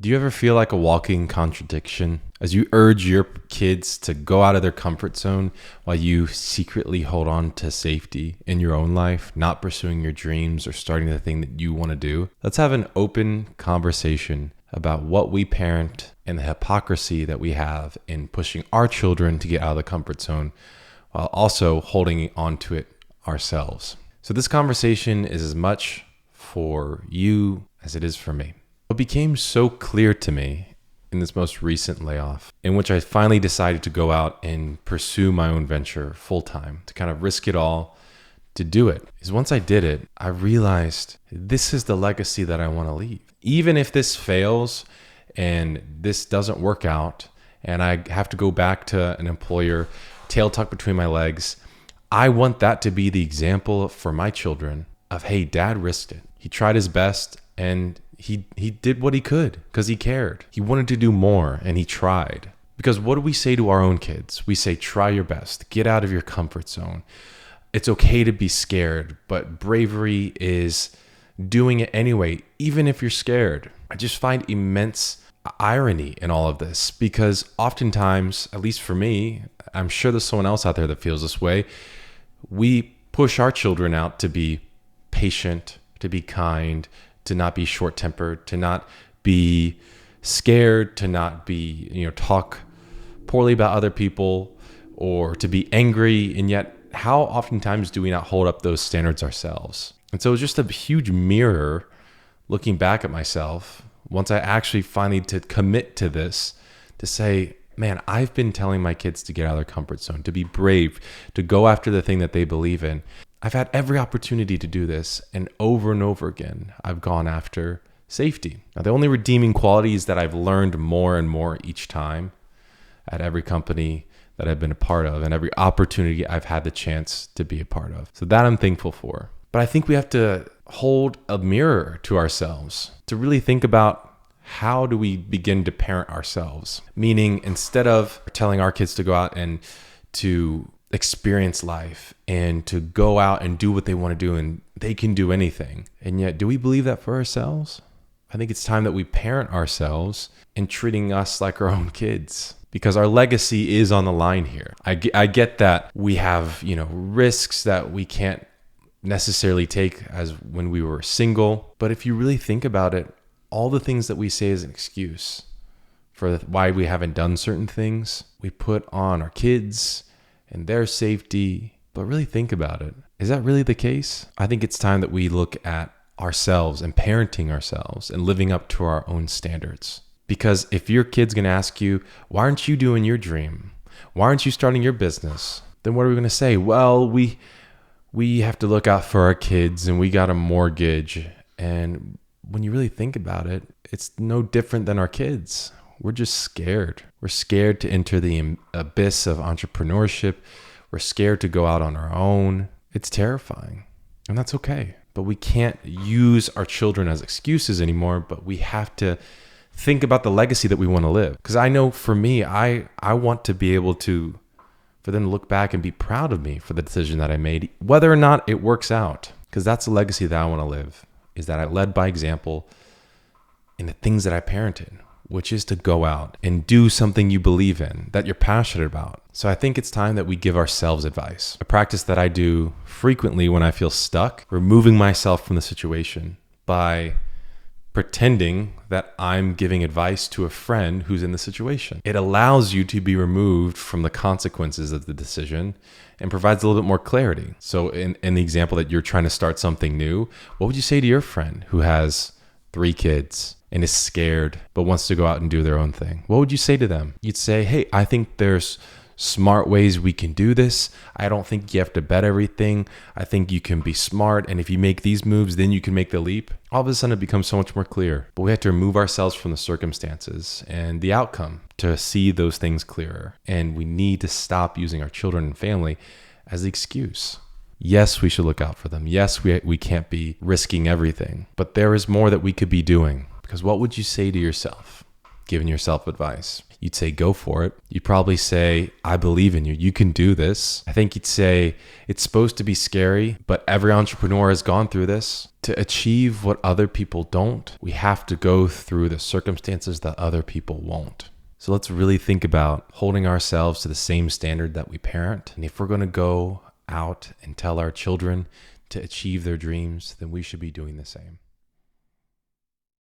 Do you ever feel like a walking contradiction as you urge your kids to go out of their comfort zone while you secretly hold on to safety in your own life, not pursuing your dreams or starting the thing that you want to do? Let's have an open conversation about what we parent and the hypocrisy that we have in pushing our children to get out of the comfort zone while also holding on to it ourselves. So this conversation is as much for you as it is for me. What became so clear to me in this most recent layoff, in which I finally decided to go out and pursue my own venture full time, to kind of risk it all to do it, is once I did it, I realized this is the legacy that I want to leave. Even if this fails and this doesn't work out and I have to go back to an employer, tail tucked between my legs, I want that to be the example for my children of, hey, dad risked it. He tried his best and he did what he could because he cared. He wanted to do more and he tried. Because what do we say to our own kids? We say, try your best, get out of your comfort zone. It's okay to be scared, but bravery is doing it anyway, even if you're scared. I just find immense irony in all of this because oftentimes, at least for me, I'm sure there's someone else out there that feels this way, we push our children out to be patient, to be kind, to not be short-tempered, to not be scared, to not be, talk poorly about other people, or to be angry. And yet, how oftentimes do we not hold up those standards ourselves? And so it's just a huge mirror looking back at myself once I actually finally to commit to this, to say, man, I've been telling my kids to get out of their comfort zone, to be brave, to go after the thing that they believe in. I've had every opportunity to do this, and over again, I've gone after safety. Now, the only redeeming quality is that I've learned more and more each time at every company that I've been a part of and every opportunity I've had the chance to be a part of. So that I'm thankful for. But I think we have to hold a mirror to ourselves to really think about how do we begin to parent ourselves? Meaning, instead of telling our kids to go out and to experience life and to go out and do what they want to do and they can do anything. And yet, do we believe that for ourselves? I think it's time that we parent ourselves in treating us like our own kids because our legacy is on the line here. I get that we have, risks that we can't necessarily take as when we were single. But if you really think about it, all the things that we say as an excuse for why we haven't done certain things, we put on our kids and their safety. But really think about it. Is that really the case? I think it's time that we look at ourselves and parenting ourselves and living up to our own standards. Because if your kid's going to ask you, why aren't you doing your dream? Why aren't you starting your business? Then what are we going to say? Well, we have to look out for our kids and we got a mortgage. And when you really think about it, it's no different than our kids. We're just scared. We're scared to enter the abyss of entrepreneurship. We're scared to go out on our own. It's terrifying, and that's okay. But we can't use our children as excuses anymore, but we have to think about the legacy that we want to live. Because I know for me, I want to be able to, for them to look back and be proud of me for the decision that I made, whether or not it works out. Because that's the legacy that I want to live, is that I led by example in the things that I parented, which is to go out and do something you believe in, that you're passionate about. So I think it's time that we give ourselves advice. A practice that I do frequently when I feel stuck, removing myself from the situation by pretending that I'm giving advice to a friend who's in the situation. It allows you to be removed from the consequences of the decision and provides a little bit more clarity. So in the example that you're trying to start something new, what would you say to your friend who has 3 kids and is scared but wants to go out and do their own thing? What would you say to them? You'd say, hey, I think there's smart ways we can do this. I don't think you have to bet everything. I think you can be smart. And if you make these moves, then you can make the leap. All of a sudden, it becomes so much more clear. But we have to remove ourselves from the circumstances and the outcome to see those things clearer. And we need to stop using our children and family as the excuse. Yes, we should look out for them. Yes, we can't be risking everything. But there is more that we could be doing. Because what would you say to yourself giving yourself advice. You'd say, go for it. You'd probably say, I believe in you. You can do this. I think you'd say, it's supposed to be scary, but every entrepreneur has gone through this. To achieve what other people don't, we have to go through the circumstances that other people won't. So let's really think about holding ourselves to the same standard that we parent. And if we're going to go out and tell our children to achieve their dreams, then we should be doing the same.